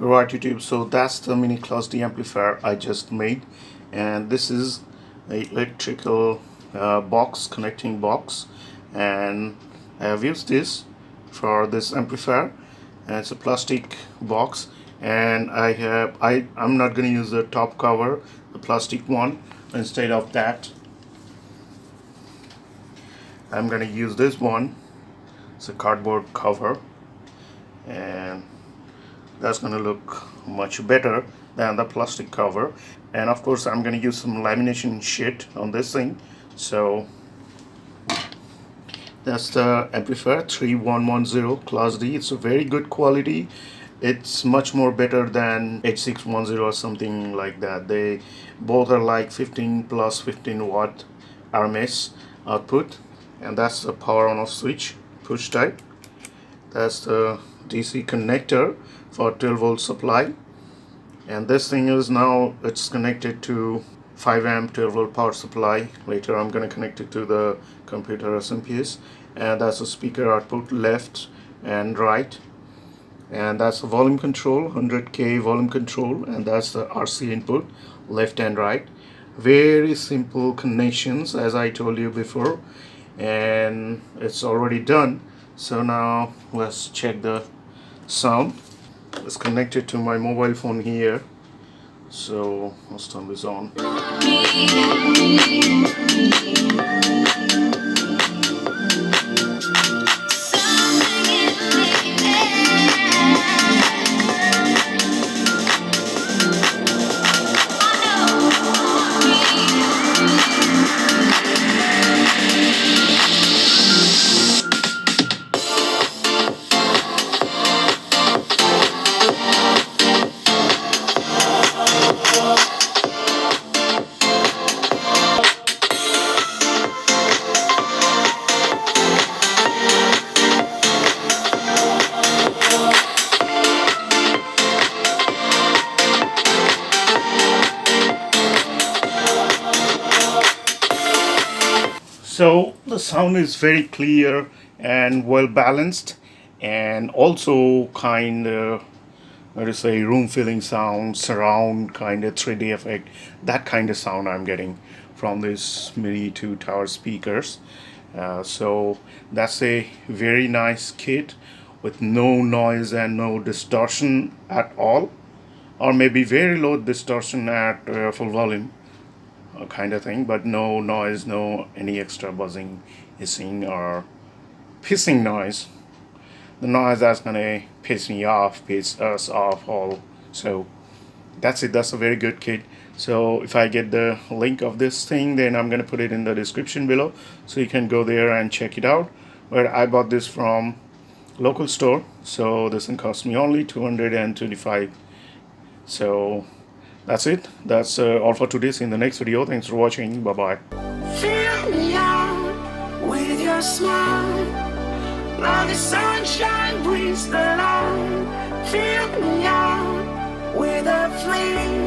Right, YouTube. So that's the mini ClassD amplifier I just made, and this is a electrical box, connecting box, and I have used this for this amplifier, and it's a plastic box, and I'm not going to use the top cover, the plastic one. Instead of that, I'm going to use this one. It's a cardboard cover, and that's going to look much better than the plastic cover. And of course I'm going to use some lamination sheet on this thing. So that's the amplifier 3110 ClassD. It's a very good quality. It's much more better than 8610 or something like that. They both are like 15 plus 15 watt RMS output, and that's the power on off switch, push type. That's the DC connector for 12 volt supply, and this thing is now it's connected to 5 amp 12 volt power supply. Later I'm going to connect it to the computer SMPS, and that's a speaker output left and right, and that's the volume control, 100K volume control, and that's the RC input left and right. Very simple connections, as I told you before, and it's already done. So now let's check the sound. It's connected to my mobile phone here, so let's turn this on. So the sound is very clear and well balanced, and also kind of, let us say, room filling sound, surround kind of 3D effect, that kind of sound I'm getting from these mini 2 tower speakers. So that's a very nice kit with no noise and no distortion at all, or maybe very low distortion at full volume kind of thing, but no noise, no any extra buzzing, hissing or pissing noise. The noise that's gonna piss me off, piss us off all. So that's it. That's a very good kit. So if I get the link of this thing, then I'm gonna put it in the description below, so you can go there and check it out. Where I bought this from local store, so this one cost me only 225. So that's it. That's all for today. See you in the next video. Thanks for watching. Bye bye. Fill me out with your smile. Now the sunshine brings the light. Fill me out with a flame.